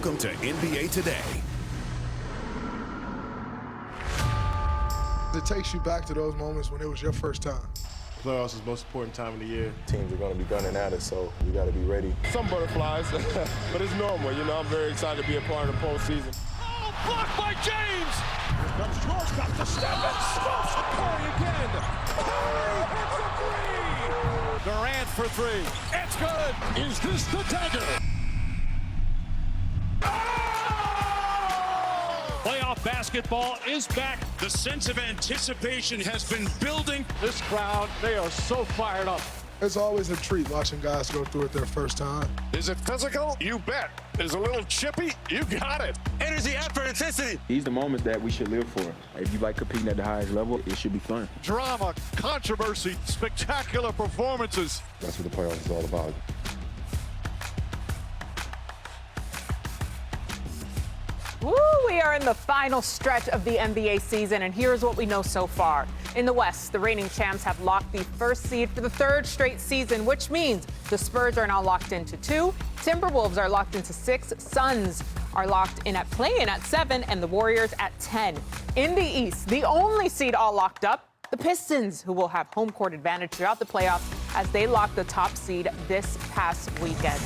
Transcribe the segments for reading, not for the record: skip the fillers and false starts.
Welcome to NBA Today. It takes you back to those moments when it was your first time. Playoffs is the most important time of the year. Teams are going to be gunning at us, so we got to be ready. Some butterflies, but it's normal. You know, I'm very excited to be a part of the postseason. Oh, blocked by James! Here comes George, got to step and smokes Curry again. Curry hits a three! Durant for three. It's good! Is this the dagger? Playoff basketball is back. The sense of anticipation has been building. This crowd, they are so fired up. It's always a treat watching guys go through it their first time. Is it physical? You bet. Is it a little chippy? You got it. Energy, effort, intensity. These are the moments that we should live for. If you like competing at the highest level, it should be fun. Drama, controversy, spectacular performances. That's what the playoffs is all about. Woo, we are in the final stretch of the NBA season, and here's what we know so far. In the West, the reigning champs have locked the first seed for the third straight season, which means the Spurs are now locked into 2, Timberwolves are locked into 6, Suns are locked in at play-in at 7, and the Warriors at 10. In the East, the only seed all locked up, the Pistons, who will have home court advantage throughout the playoffs as they lock the top seed this past weekend.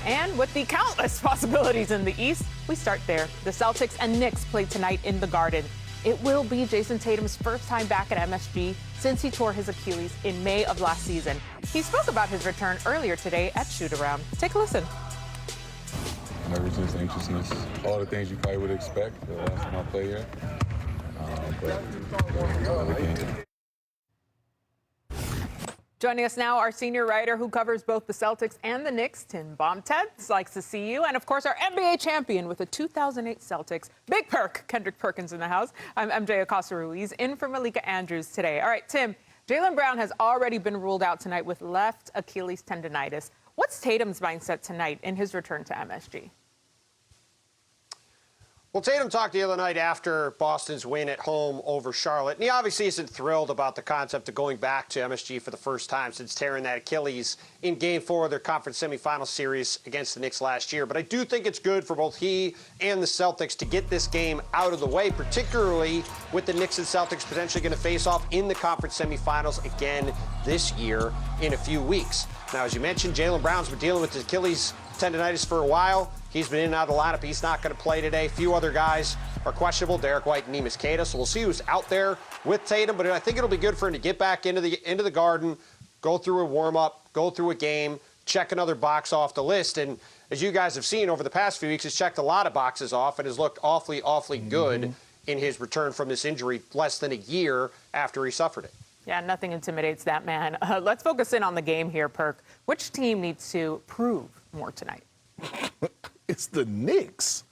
And with the countless possibilities in the East, we start there. The Celtics and Knicks play tonight in the Garden. It will be Jason Tatum's first time back at MSG since he tore his Achilles in May of last season. He spoke about his return earlier today at Shoot-Around. Take a listen. Nervousness, anxiousness, all the things you probably would expect the last time I played here. Joining us now, our senior writer who covers both the Celtics and the Knicks, Tim Bomteds. Likes to see you. And, of course, our NBA champion with the 2008 Celtics, Big Perk, Kendrick Perkins in the house. I'm MJ Acosta-Ruiz, in for Malika Andrews today. All right, Tim, Jaylen Brown has already been ruled out tonight with left Achilles tendonitis. What's Tatum's mindset tonight in his return to MSG? Well, Tatum talked the other night after Boston's win at home over Charlotte, and he obviously isn't thrilled about the concept of going back to MSG for the first time since tearing that Achilles in Game 4 of their conference semifinal series against the Knicks last year. But I do think it's good for both he and the Celtics to get this game out of the way, particularly with the Knicks and Celtics potentially going to face off in the conference semifinals again this year in a few weeks. Now, as you mentioned, Jaylen Brown's been dealing with his Achilles tendonitis for a while. He's been in and out of the lineup. He's not going to play today. A few other guys are questionable, Derek White and Neemias Queta. So we'll see who's out there with Tatum. But I think it'll be good for him to get back into the Garden, go through a warm-up, go through a game, check another box off the list. And as you guys have seen over the past few weeks, he's checked a lot of boxes off and has looked awfully, awfully good in his return from this injury less than a year after he suffered it. Yeah, nothing intimidates that man. Let's focus in on the game here, Perk. Which team needs to prove more tonight? It's the Knicks.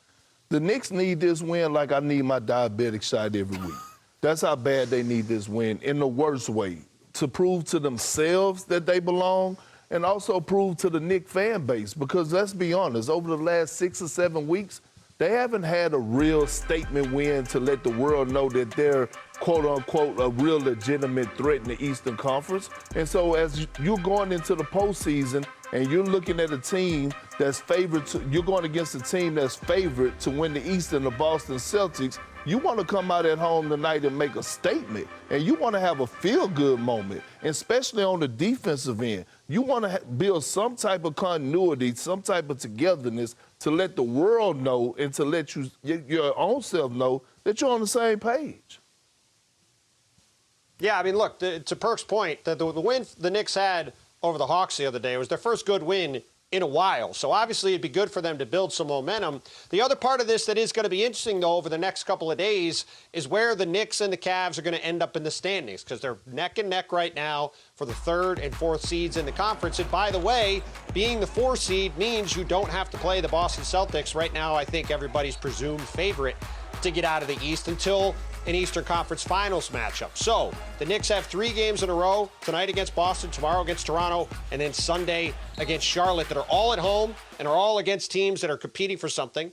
The Knicks need this win like I need my diabetic shot every week. That's how bad they need this win, in the worst way, to prove to themselves that they belong and also prove to the Knicks fan base. Because let's be honest, over the last 6 or 7 weeks, they haven't had a real statement win to let the world know that they're, quote-unquote, a real legitimate threat in the Eastern Conference. And so as you're going into the postseason and you're looking at a team that's favored you're going against a team that's favored to win the East and the Boston Celtics, you want to come out at home tonight and make a statement. And you want to have a feel-good moment, especially on the defensive end. You want to build some type of continuity, some type of togetherness to let the world know and to let your own self know that you're on the same page. Yeah, I mean, look, to Perk's point, the win the Knicks had over the Hawks the other day was their first good win in a while. So obviously it'd be good for them to build some momentum. The other part of this that is going to be interesting, though, over the next couple of days is where the Knicks and the Cavs are going to end up in the standings, because they're neck and neck right now for the 3rd and 4th seeds in the conference. And by the way, being the 4 seed means you don't have to play the Boston Celtics. Right now, I think everybody's presumed favorite to get out of the East until an Eastern Conference Finals matchup. So the Knicks have 3 games in a row, tonight against Boston, tomorrow against Toronto, and then Sunday against Charlotte, that are all at home and are all against teams that are competing for something.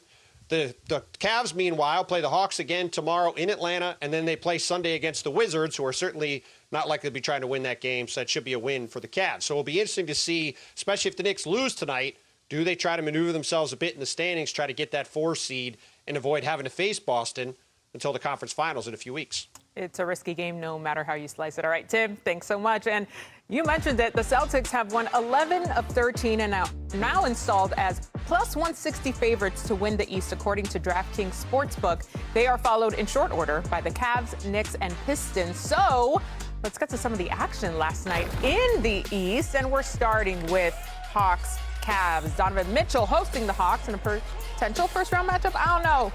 The Cavs, meanwhile, play the Hawks again tomorrow in Atlanta, and then they play Sunday against the Wizards, who are certainly not likely to be trying to win that game, so that should be a win for the Cavs. So it'll be interesting to see, especially if the Knicks lose tonight, Do they try to maneuver themselves a bit in the standings, try to get that 4 seed, and avoid having to face Boston until the conference finals in a few weeks? It's a risky game no matter how you slice it. All right, Tim, thanks so much. And you mentioned that the Celtics have won 11 of 13 and now installed as plus 160 favorites to win the East, according to DraftKings Sportsbook. They are followed in short order by the Cavs, Knicks, and Pistons. So let's get to some of the action last night in the East. And we're starting with Hawks, Cavs. Donovan Mitchell hosting the Hawks in a potential first-round matchup. I don't know,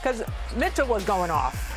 because Mitchell was going off.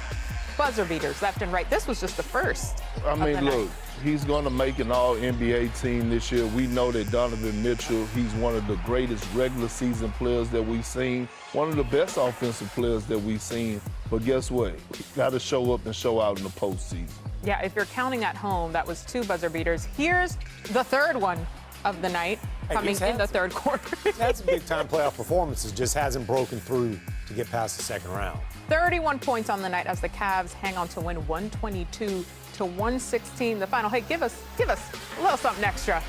Buzzer beaters left and right. This was just the first. I mean, look, he's going to make an all-NBA team this year. We know that Donovan Mitchell, he's one of the greatest regular season players that we've seen, one of the best offensive players that we've seen. But guess what? Got to show up and show out in the postseason. Yeah, if you're counting at home, that was 2 buzzer beaters. Here's the third one of the night coming in the third quarter. That's big-time playoff performances, just hasn't broken through to get past the second round. 31 points on the night as the Cavs hang on to win 122 to 116. The final. Hey, give us a little something extra.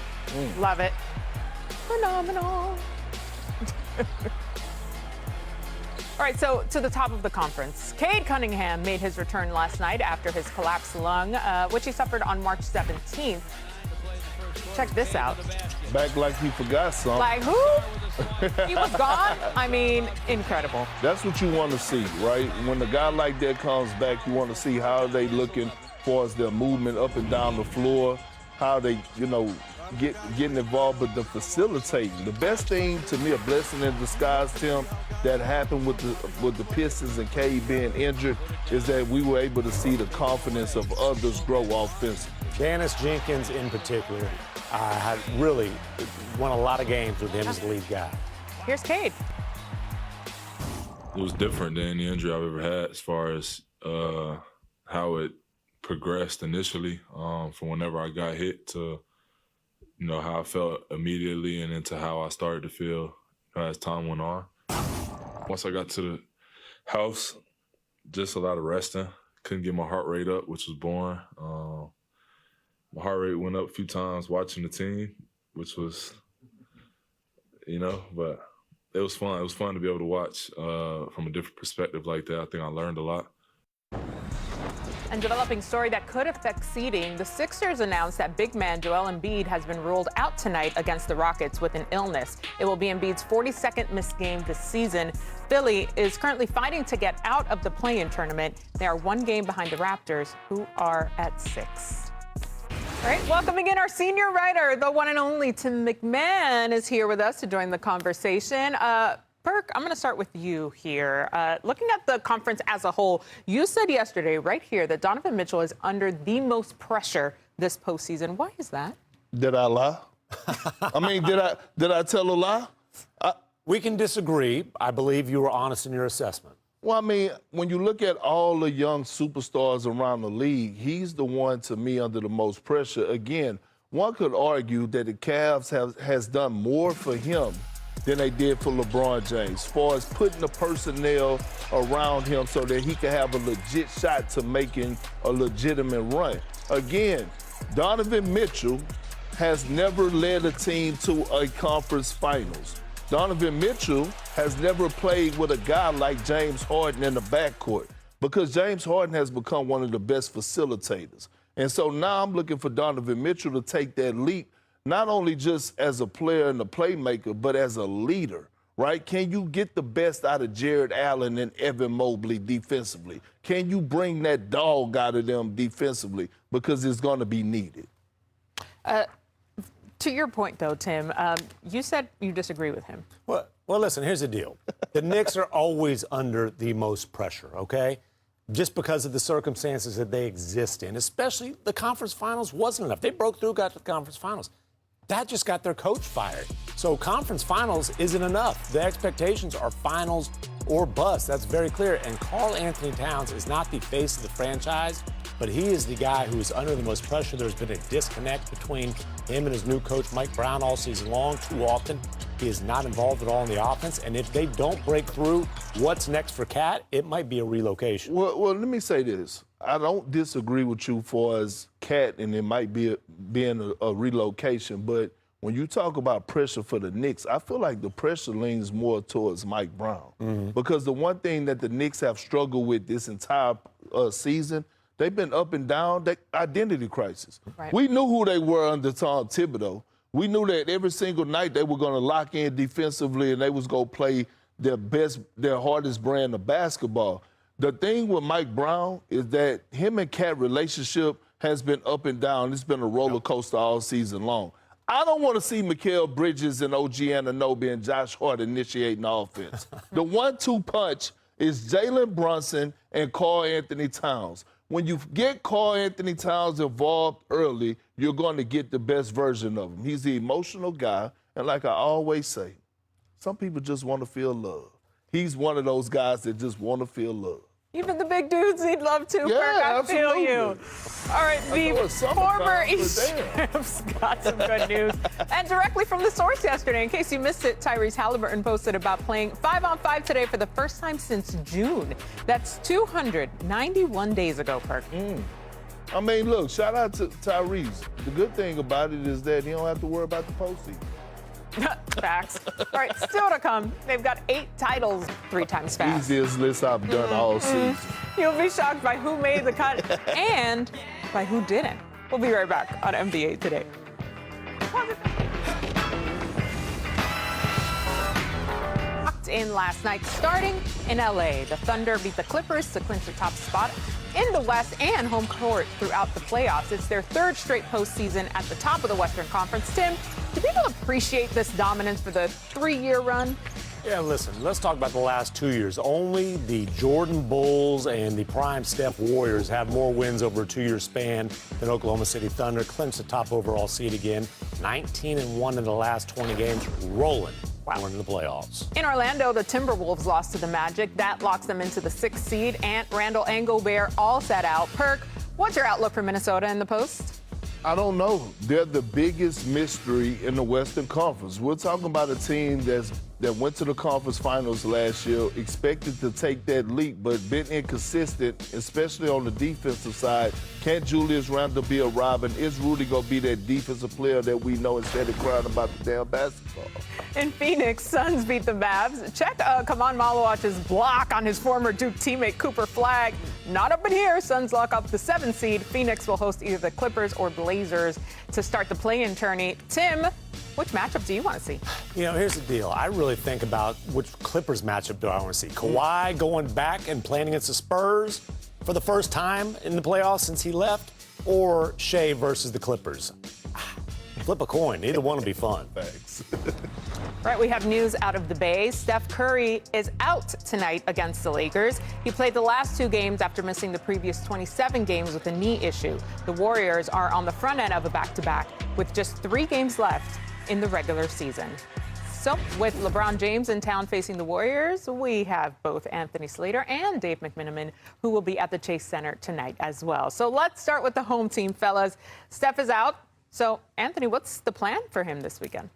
Love it. Phenomenal. All right, so to the top of the conference. Cade Cunningham made his return last night after his collapsed lung, which he suffered on March 17th. Check this out. Back like he forgot something. Like who? He was gone? I mean, incredible. That's what you want to see, right? When a guy like that comes back, you want to see how they looking far as their movement up and down the floor, how they, getting involved with the facilitating. The best thing to me, a blessing in disguise, Tim, that happened with the Pistons and Cade being injured is that we were able to see the confidence of others grow offensively. Janice Jenkins in particular had really won a lot of games with him as the lead guy. Here's Cade. It was different than any injury I've ever had as far as how it progressed initially from whenever I got hit to, how I felt immediately and into how I started to feel as time went on. Once I got to the house, just a lot of resting. Couldn't get my heart rate up, which was boring. My heart rate went up a few times watching the team, which was, but it was fun. It was fun to be able to watch from a different perspective like that. I think I learned a lot. And developing story that could affect seeding, the Sixers announced that big man Joel Embiid has been ruled out tonight against the Rockets with an illness. It will be Embiid's 42nd missed game this season. Philly is currently fighting to get out of the play-in tournament. They are 1 game behind the Raptors, who are at 6. All right, welcoming in our senior writer, the one and only Tim McMahon is here with us to join the conversation. Perk, I'm going to start with you here. Looking at the conference as a whole, you said yesterday right here that Donovan Mitchell is under the most pressure this postseason. Why is that? Did I lie? I mean, did I tell a lie? We can disagree. I believe you were honest in your assessment. Well, I mean, when you look at all the young superstars around the league, he's the one, to me, under the most pressure. Again, one could argue that the Cavs has done more for him than they did for LeBron James, as far as putting the personnel around him so that he can have a legit shot to making a legitimate run. Again, Donovan Mitchell has never led a team to a conference finals. Donovan Mitchell has never played with a guy like James Harden in the backcourt because James Harden has become one of the best facilitators. And so now I'm looking for Donovan Mitchell to take that leap, not only just as a player and a playmaker, but as a leader, right? Can you get the best out of Jared Allen and Evan Mobley defensively? Can you bring that dog out of them defensively? Because it's going to be needed. To your point, though, Tim, you said you disagree with him. Well, listen, here's the deal. The Knicks are always under the most pressure, okay? Just because of the circumstances that they exist in, especially the conference finals wasn't enough. They broke through, got to the conference finals. That just got their coach fired. So conference finals isn't enough. The expectations are finals or bust. That's very clear. And Karl Anthony Towns is not the face of the franchise, but he is the guy who is under the most pressure. There's been a disconnect between him and his new coach, Mike Brown, all season long. Too often, he is not involved at all in the offense. And if they don't break through, what's next for Cat? It might be a relocation. Well, let me say this. I don't disagree with you for as Cat, and it might be being a relocation, but when you talk about pressure for the Knicks, I feel like the pressure leans more towards Mike Brown. Because the one thing that the Knicks have struggled with this entire season, they've been up and down, that identity crisis. Right. We knew who they were under Tom Thibodeau. We knew that every single night they were going to lock in defensively and they was going to play their hardest brand of basketball. The thing with Mike Brown is that him and Cat relationship has been up and down. It's been a roller coaster all season long. I don't want to see Mikal Bridges and OG Anunoby and Josh Hart initiating offense. The 1-2 punch is Jalen Brunson and Karl Anthony Towns. When you get Karl Anthony Towns involved early, you're going to get the best version of him. He's the emotional guy, and like I always say, some people just want to feel love. He's one of those guys that just want to feel love. Even the big dudes need love too, Yeah, Perk. I absolutely. feel you. All right, the former East damn. champs got some good news. And directly from the source yesterday, in case you missed it, Tyrese Halliburton posted about playing 5-on-5 today for the first time since June. That's 291 days ago, Perk. I mean, look, shout out to Tyrese. The good thing about it is that he don't have to worry about the postseason. Facts. All right, still to come. They've got 8 titles 3 times fast. Easiest list I've done all season. You'll be shocked by who made the cut and by who didn't. We'll be right back on NBA Today. Locked in last night, starting in LA. The Thunder beat the Clippers to clinch the top spot in the West and home court throughout the playoffs. It's their 3rd straight postseason at the top of the Western Conference. Tim, do people appreciate this dominance for the 3-year run? Yeah, listen, let's talk about the last 2 years. Only the Jordan Bulls and the prime Steph Warriors have more wins over a 2-year span than Oklahoma City Thunder. Clinched the top overall seed again. 19-1 in the last 20 games, rolling. Going to the playoffs. In Orlando, the Timberwolves lost to the Magic. That locks them into the 6th seed. Ant, Randall, and Gobert all set out. Perk, what's your outlook for Minnesota in the post? I don't know. They're the biggest mystery in the Western Conference. We're talking about a team that went to the conference finals last year, expected to take that leap, but been inconsistent, especially on the defensive side. Can't Julius Randle be a Robin? Is Rudy going to be that defensive player that we know instead of crying about the damn basketball? In Phoenix, Suns beat the Mavs. Check Kaman Malawach's block on his former Duke teammate Cooper Flagg. Not up in here. Suns lock up the 7th seed. Phoenix will host either the Clippers or Blazers to start the play-in tourney. Tim, which matchup do you want to see? You know, here's the deal. I really think about which Clippers matchup do I want to see. Kawhi going back and playing against the Spurs for the first time in the playoffs since he left, or Shea versus the Clippers. Flip a coin. Either one will be fun. Thanks. Right, we have news out of the Bay. Steph Curry is out tonight against the Lakers. He played the last 2 games after missing the previous 27 games with a knee issue. The Warriors are on the front end of a back-to-back with just 3 games left in the regular season. So, with LeBron James in town facing the Warriors, we have both Anthony Slater and Dave McMenamin, who will be at the Chase Center tonight as well. So let's start with the home team, fellas. Steph is out. So, Anthony, what's the plan for him this weekend?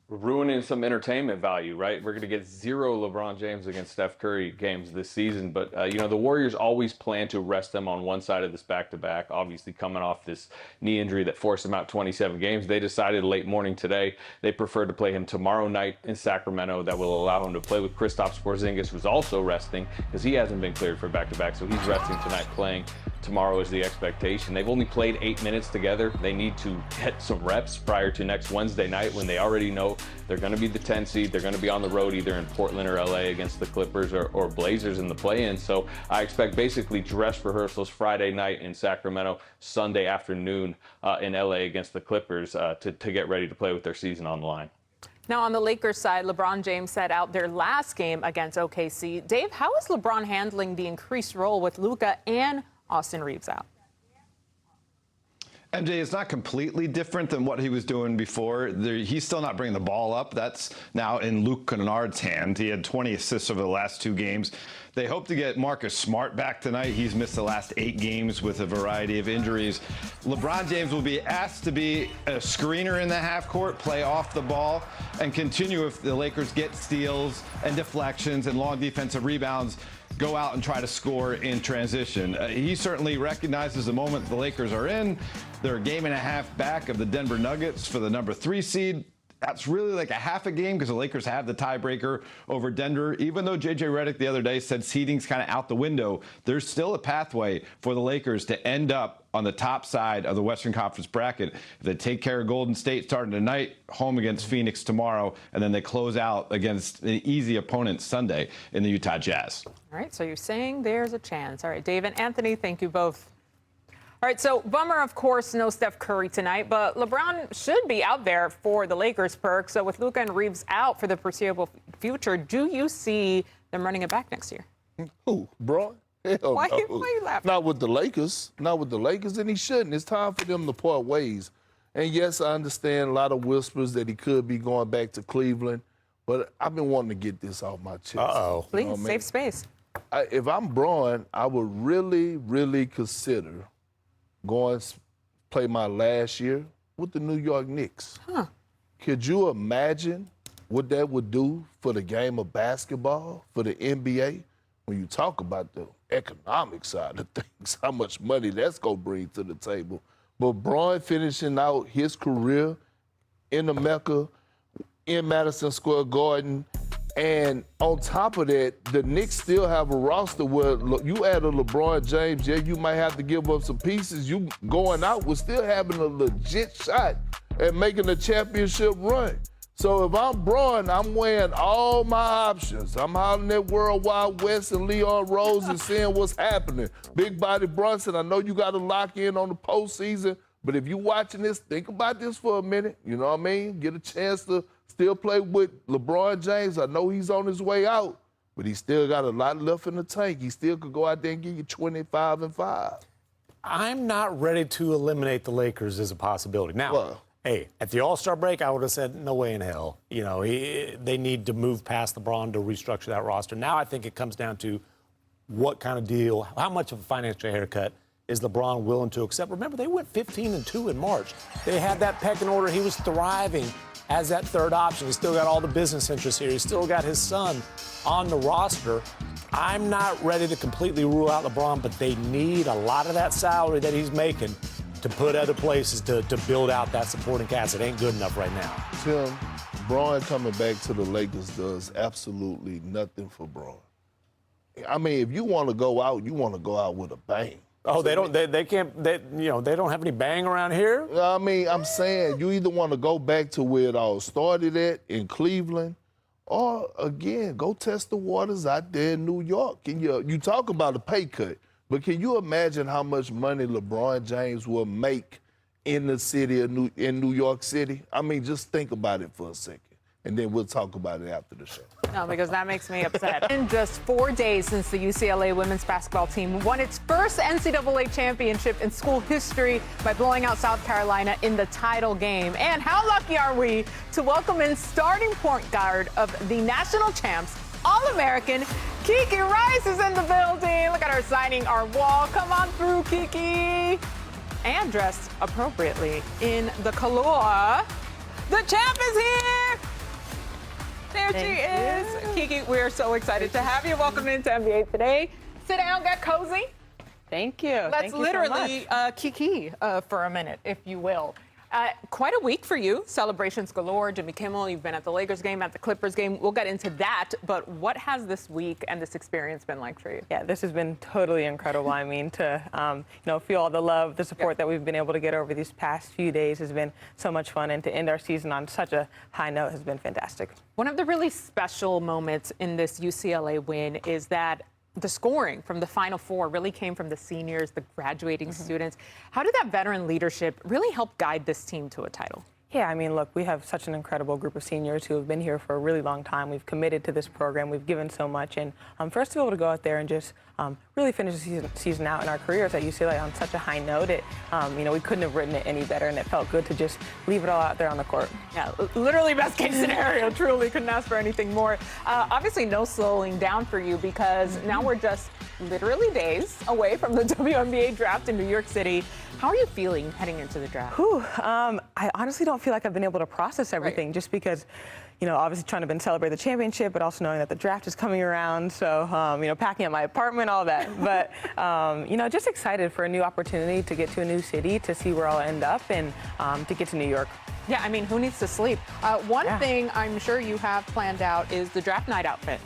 Ruining some entertainment value, right? We're going to get 0 LeBron James against Steph Curry games this season. But, the Warriors always plan to rest them on one side of this back-to-back, obviously coming off this knee injury that forced him out 27 games. They decided late morning today they prefer to play him tomorrow night in Sacramento. That will allow him to play with Kristaps Porzingis, who's also resting because he hasn't been cleared for back-to-back. So he's resting tonight, playing tomorrow is the expectation. They've only played 8 minutes together. They need to get some reps prior to next Wednesday night when they already know they're going to be the 10 seed. They're going to be on the road either in Portland or LA against the Clippers or Blazers in the play-in. So I expect basically dress rehearsals Friday night in Sacramento, Sunday afternoon in LA against the Clippers to get ready to play with their season on the line. Now, on the Lakers side, LeBron James sat out their last game against OKC. Dave, how is LeBron handling the increased role with Luka and Austin Reeves out? MJ, it's not completely different than what he was doing before. He's still not bringing the ball up. That's now in Luke Kennard's hand. He had 20 assists over the last 2 games. They hope to get Marcus Smart back tonight. He's missed the last 8 games with a variety of injuries. LeBron James will be asked to be a screener in the half court, play off the ball, and continue if the Lakers get steals and deflections and long defensive rebounds. go out and try to score in transition. He certainly recognizes the moment the Lakers are in. They're a game and a half back of the Denver Nuggets for the number 3 seed. That's really like a half a game because the Lakers have the tiebreaker over Denver. Even though J.J. Redick the other day said seeding's kind of out the window, there's still a pathway for the Lakers to end up on the top side of the Western Conference bracket. If they take care of Golden State starting tonight, home against Phoenix tomorrow, and then they close out against an easy opponent Sunday in the Utah Jazz. All right, so you're saying there's a chance. All right, Dave and Anthony, thank you both. All right, so bummer, of course, no Steph Curry tonight, but LeBron should be out there for the Lakers perk. So with Luka and Reeves out for the foreseeable future, do you see them running it back next year? Who, Bron? Hell Why no. you laughing? Not with the Lakers. Not with the Lakers, and he shouldn't. It's time for them to part ways. And yes, I understand a lot of whispers that he could be going back to Cleveland, but I've been wanting to get this off my chest. Uh-oh. Please, You know what I mean? save space. If I'm Braun, I would really, really consider going to play my last year with the New York Knicks. Huh. Could you imagine what that would do for the game of basketball, for the NBA? When you talk about the economic side of things, how much money that's going to bring to the table. But Braun finishing out his career in the Mecca, in Madison Square Garden, and on top of that, the Knicks still have a roster where you add a LeBron James, yeah, you might have to give up some pieces. You going out with still having a legit shot at making a championship run. So if I'm Braun, I'm weighing all my options. I'm hollering at World Wide West and Leon Rose and seeing what's happening. Big Body Brunson, I know you got to lock in on the postseason, but if you're watching this, think about this for a minute. You know what I mean? Get a chance to still play with LeBron James. I know he's on his way out, but he still got a lot left in the tank. He still could go out there and give you 25 and 5. I'm not ready to eliminate the Lakers as a possibility. Now, hey, at the All-Star break, I would have said no way in hell. You know, they need to move past LeBron to restructure that roster. Now I think it comes down to what kind of deal, how much of a financial haircut is LeBron willing to accept. Remember, they went 15-2 in March. They had that pecking order. He was thriving as that third option. He's still got all the business interests here. He's still got his son on the roster. I'm not ready to completely rule out LeBron, but they need a lot of that salary that he's making to put other places to build out that supporting cast. It ain't good enough right now. Tim, Braun coming back to the Lakers does absolutely nothing for Braun. I mean, if you want to go out, you want to go out with a bang. Oh, they don't have any bang around here? I mean, I'm saying you either want to go back to where it all started at in Cleveland, or again, go test the waters out there in New York. Can you talk about a pay cut, but can you imagine how much money LeBron James will make in the city of New York City? I mean, just think about it for a second, and then we'll talk about it after the show. No, because that makes me upset. In just 4 days since the UCLA women's basketball team won its first NCAA championship in school history by blowing out South Carolina in the title game. And how lucky are we to welcome in starting point guard of the national champs, All-American, Kiki Rice is in the building. Look at her signing our wall. Come on through, Kiki. And dressed appropriately in the color. The champ is here. There she is. Kiki, we're so excited to have you. Welcome into NBA Today. Sit down, get cozy. Thank you. Let's Thank you literally so much. Kiki for a minute, if you will. Quite a week for you. Celebrations galore. Jimmy Kimmel, you've been at the Lakers game, at the Clippers game. We'll get into that. But what has this week and this experience been like for you? Yeah, this has been totally incredible. I mean, to feel all the love, the support that we've been able to get over these past few days has been so much fun. And to end our season on such a high note has been fantastic. One of the really special moments in this UCLA win is that the scoring from the Final Four really came from the seniors, the graduating students. How did that veteran leadership really help guide this team to a title? Yeah, I mean, look, we have such an incredible group of seniors who have been here for a really long time. We've committed to this program. We've given so much. And for us to be able to go out there and just really finish the season out in our careers at UCLA on such a high note, we couldn't have written it any better. And it felt good to just leave it all out there on the court. Yeah, literally best case scenario. Truly couldn't ask for anything more. Obviously, no slowing down for you because now we're just literally days away from the WNBA draft in New York City. How are you feeling heading into the draft? I honestly don't feel like I've been able to process everything just because, obviously trying to celebrate the championship, but also knowing that the draft is coming around. So, packing up my apartment, all that. But, just excited for a new opportunity to get to a new city, to see where I'll end up, and to get to New York. Yeah, I mean, who needs to sleep? One thing I'm sure you have planned out is the draft night outfit.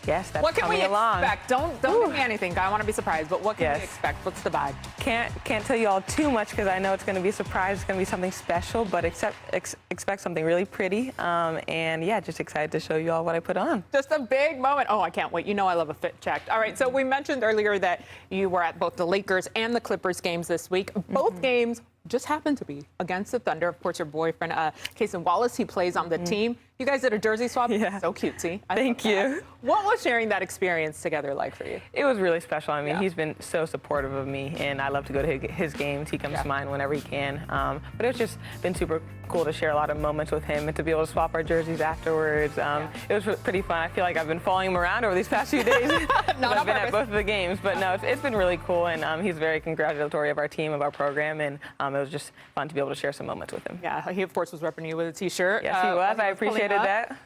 Yes, that's what can coming we along. expect? Don't give me anything. I want to be surprised. But what can we expect? What's the vibe? Can't tell you all too much because I know it's going to be a surprise. It's going to be something special, but expect something really pretty. And yeah, just excited to show you all what I put on. Just a big moment. Oh, I can't wait. You know I love a fit check. All right, so we mentioned earlier that you were at both the Lakers and the Clippers games this week. Both games just happened to be against the Thunder. Of course, your boyfriend, Cason Wallace, he plays on the team. You guys did a jersey swap. Yeah. So cutesy. Thank you. What was sharing that experience together like for you? It was really special. I mean, he's been so supportive of me, and I love to go to his games. He comes to mine whenever he can. But it's just been super cool to share a lot of moments with him and to be able to swap our jerseys afterwards. It was pretty fun. I feel like I've been following him around over these past few days. I've been at both of the games. But no, it's been really cool, and he's very congratulatory of our team, of our program, and it was just fun to be able to share some moments with him. Yeah, he, of course, was repping you with a T-shirt. Yes, he was. I appreciated that.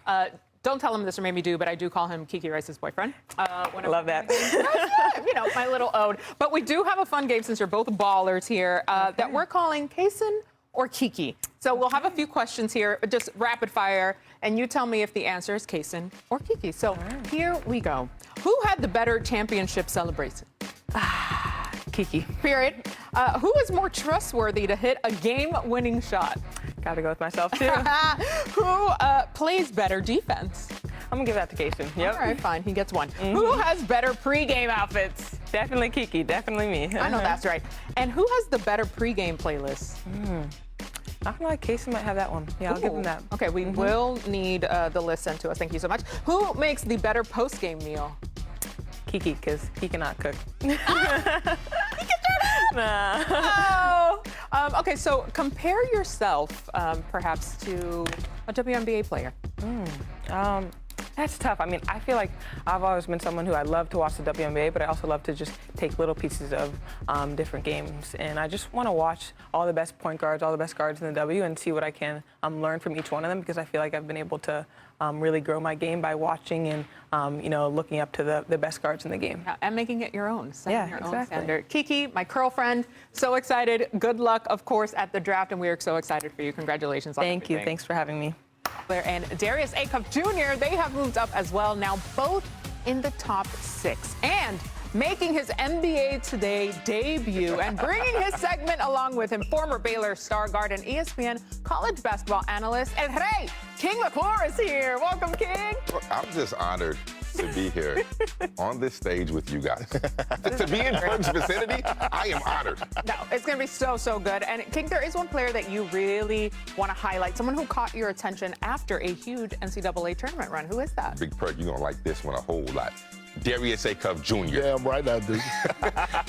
Don't tell him this or maybe do, but I do call him Kiki Rice's boyfriend. Love that. My little ode. But we do have a fun game since you're both ballers here that we're calling Cason or Kiki. So we'll have a few questions here, just rapid fire, and you tell me if the answer is Cason or Kiki. So here we go. Who had the better championship celebration? Kiki. Period. Who is more trustworthy to hit a game-winning shot? Got to go with myself, too. Who plays better defense? I'm going to give that to Cason. Yep. All right, fine. He gets one. Who has better pregame outfits? Definitely Kiki. Definitely me. I know that's right. And who has the better pregame playlist? I feel like Cason might have that one. Yeah, I'll give him that. Okay, we will need the list sent to us. Thank you so much. Who makes the better postgame meal? Kiki, because he cannot cook. Okay, so compare yourself perhaps to a WNBA player. That's tough. I mean, I feel like I've always been someone who I love to watch the WNBA, but I also love to just take little pieces of different games. And I just want to watch all the best point guards, all the best guards in the W, and see what I can learn from each one of them, because I feel like I've been able to really grow my game by watching and, looking up to the best guards in the game. Yeah, and making it your own. Setting your exactly. own standard. Kiki, my girlfriend, so excited. Good luck, of course, at the draft, and we are so excited for you. Congratulations on Thank you. everything. Thanks for having me. And Darius Acuff Jr., they have moved up as well, now both in the top 6. And making his NBA Today debut and bringing his segment along with him, former Baylor star guard and ESPN college basketball analyst, El Rey, King McClure is here. Welcome, King. I'm just honored to be here on this stage with you guys. To be in Berg's vicinity, I am honored. No, it's going to be so, so good. And King, there is one player that you really want to highlight, someone who caught your attention after a huge NCAA tournament run. Who is that? Big Perk, you're going to like this one a whole lot. Darius Acuff Jr. Damn right I do.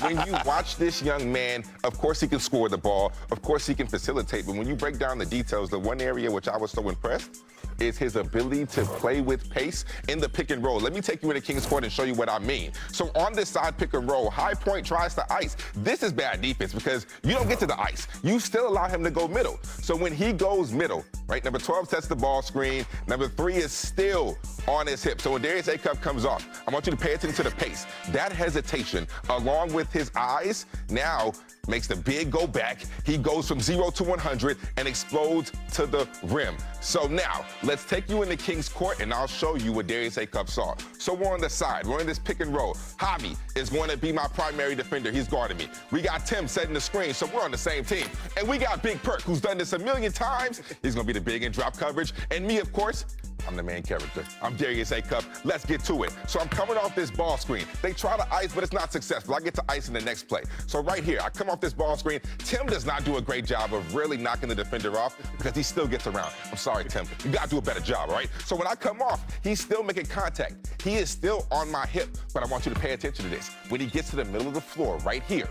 When you watch this young man, of course he can score the ball, of course he can facilitate, but when you break down the details, the one area which I was so impressed is his ability to play with pace in the pick and roll. Let me take you into King's Court and show you what I mean. So on this side pick and roll, High Point tries to ice. This is bad defense because you don't get to the ice. You still allow him to go middle. So when he goes middle, right, number 12 sets the ball screen, number 3 is still on his hip. So when Darius Acuff comes off, I want you to pay attention to the pace. That hesitation, along with his eyes, now makes the big go back. He goes from 0 to 100 and explodes to the rim. So now, let's take you into King's Court and I'll show you what Darius Acuff saw. So we're on the side, we're in this pick and roll. Javi is going to be my primary defender, he's guarding me. We got Tim setting the screen, so we're on the same team. And we got Big Perk, who's done this a million times. He's gonna be the big and drop coverage. And me, of course, I'm the main character. I'm Darius Acuff. Let's get to it. So I'm coming off this ball screen. They try to ice, but it's not successful. I get to ice in the next play. So right here, I come off this ball screen. Tim does not do a great job of really knocking the defender off because he still gets around. I'm sorry, Tim. You got to do a better job, all right? So when I come off, he's still making contact. He is still on my hip, but I want you to pay attention to this. When he gets to the middle of the floor right here,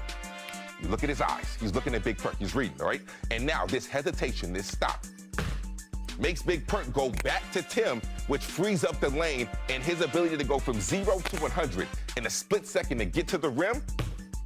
you look at his eyes. He's looking at Big Perk. He's reading, all right? And now this hesitation, this stop, makes Big Perk go back to Tim, which frees up the lane, and his ability to go from 0 to 100 in a split second to get to the rim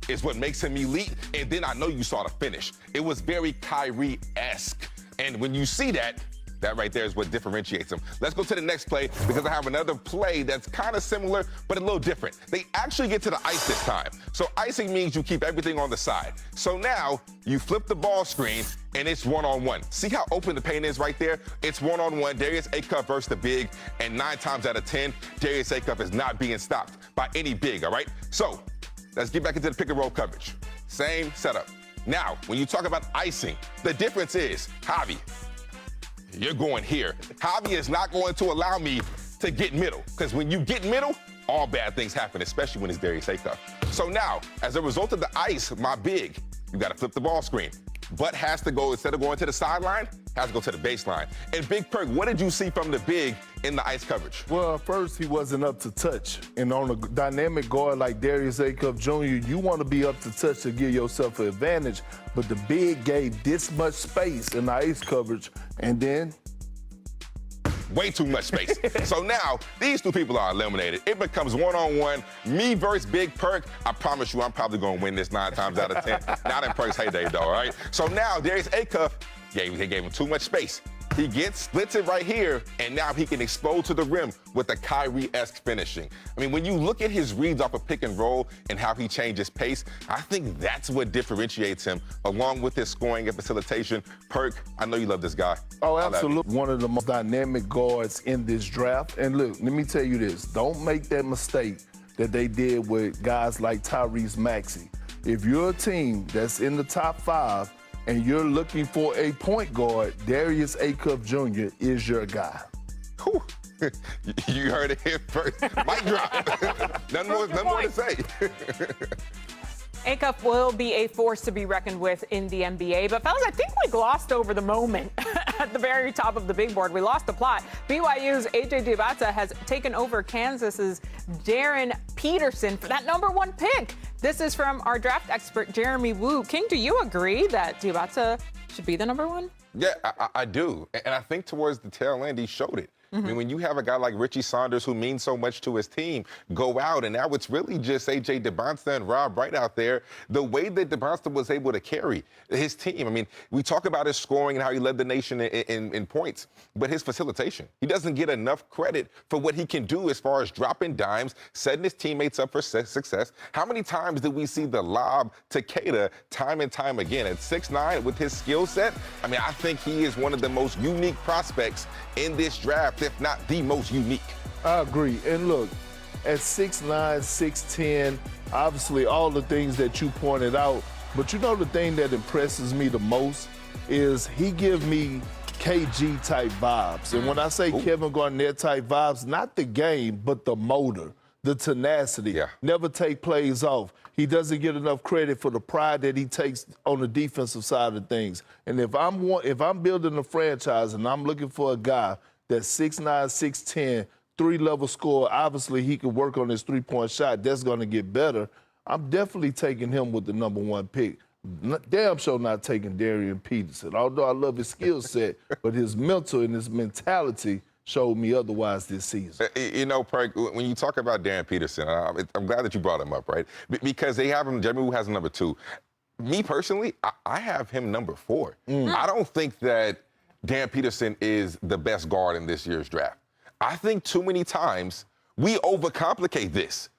is what makes him elite. And then I know you saw the finish. It was very Kyrie-esque. And when you see that, That right there is what differentiates him. Let's go to the next play because I have another play that's kind of similar but a little different. They actually get to the ice this time. So icing means you keep everything on the side. So now you flip the ball screen and it's one-on-one. See how open the paint is right there? It's one-on-one. Darius Acuff versus the big, and 9 times out of 10, Darius Acuff is not being stopped by any big, all right? So let's get back into the pick and roll coverage. Same setup. Now, when you talk about icing, the difference is, Javi, you're going here. Javi is not going to allow me to get middle, because when you get middle, all bad things happen, especially when it's Darius Acuff. So now, as a result of the ice, my big, you got to flip the ball screen. But has to go, instead of going to the sideline, has to go to the baseline. And Big Perk, what did you see from the big in the ice coverage? Well, first, he wasn't up to touch. And on a dynamic guard like Darius Acuff Jr., you want to be up to touch to give yourself an advantage. But the big gave this much space in the ice coverage, and then way too much space. So now, these two people are eliminated. It becomes one-on-one, me versus Big Perk. I promise you, I'm probably going to win this 9 times out of 10. Not in Perk's heyday, though, all right? So now, Darius Acuff, they gave him too much space. He splits it right here, and now he can explode to the rim with a Kyrie-esque finishing. I mean, when you look at his reads off of pick and roll and how he changes pace, I think that's what differentiates him, along with his scoring and facilitation. Perk, I know you love this guy. Oh, absolutely. One of the most dynamic guards in this draft. And look, let me tell you this. Don't make that mistake that they did with guys like Tyrese Maxey. If you're a team that's in the top 5, and you're looking for a point guard, Darius Acuff Jr. is your guy. Whew. You heard it here first. Mic drop. Nothing more to say. Acuff will be a force to be reckoned with in the NBA. But, fellas, I think we glossed over the moment at the very top of the big board. We lost the plot. BYU's A.J. Diabata has taken over Kansas's Darren Peterson for that #1 pick. This is from our draft expert, Jeremy Wu. King, do you agree that Diabata should be the #1? Yeah, I do. And I think towards the tail end, he showed it. I mean, when you have a guy like Richie Saunders who means so much to his team go out, and now it's really just A.J. Debonsta and Rob Wright out there, the way that Debonsta was able to carry his team. I mean, we talk about his scoring and how he led the nation in points, but his facilitation. He doesn't get enough credit for what he can do as far as dropping dimes, setting his teammates up for success. How many times did we see the lob to Keita time and time again? At 6'9", with his skill set, I mean, I think he is one of the most unique prospects in this draft, if not the most unique. I agree. And look, at 6'9", 6'10", obviously all the things that you pointed out, but you know the thing that impresses me the most is he gives me KG type vibes. And when I say Kevin Garnett type vibes, not the game, but the motor, the tenacity. Yeah. Never take plays off. He doesn't get enough credit for the pride that he takes on the defensive side of things. And if I'm building a franchise and I'm looking for a guy that's 6'9", 6'10", 3-level scorer, obviously he can work on his three-point shot. That's going to get better. I'm definitely taking him with the #1 pick. Damn sure not taking Darian Peterson, although I love his skill set, but his mental and his mentality showed me otherwise this season. You know, Perk, when you talk about Darren Peterson, I'm glad that you brought him up, right? Because they have him, Jeremy Wu has him #2. Me personally, I have him #4. I don't think that Darren Peterson is the best guard in this year's draft. I think too many times we overcomplicate this.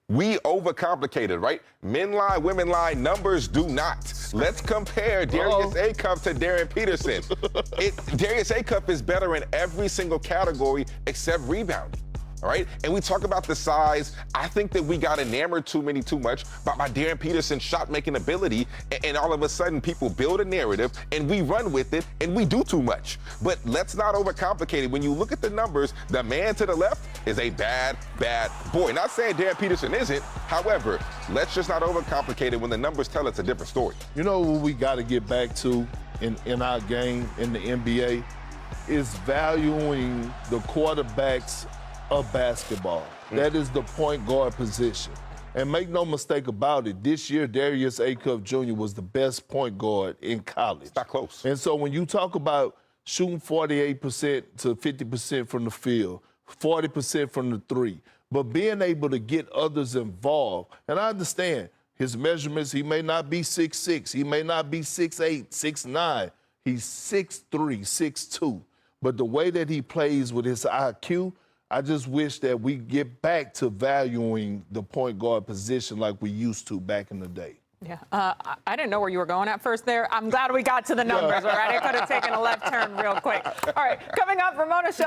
We overcomplicate it, right? Men lie, women lie, numbers do not. Let's compare Darius Acuff to Darren Peterson. Darius Acuff is better in every single category except rebounding. All right, and we talk about the size. I think that we got enamored too much by Darren Peterson's shot-making ability, and all of a sudden people build a narrative, and we run with it, and we do too much. But let's not overcomplicate it. When you look at the numbers, the man to the left is a bad boy. Not saying Darren Peterson isn't. However, let's just not overcomplicate it when the numbers tell it's a different story. You know what we got to get back to in our game in the NBA is valuing the quarterbacks of basketball. That is the point guard position. And make no mistake about it, this year Darius Acuff Jr. was the best point guard in college. It's not close. And so when you talk about shooting 48% to 50% from the field, 40% from the three, but being able to get others involved, and I understand his measurements, he may not be 6'6", he may not be 6'8", 6'9", he's 6'3", 6'2". But the way that he plays with his IQ, I just wish that we get back to valuing the point guard position like we used to back in the day. Yeah, I didn't know where you were going at first there. I'm glad we got to the numbers, all right? I could have taken a left turn real quick. All right, coming up, Ramona Shelton.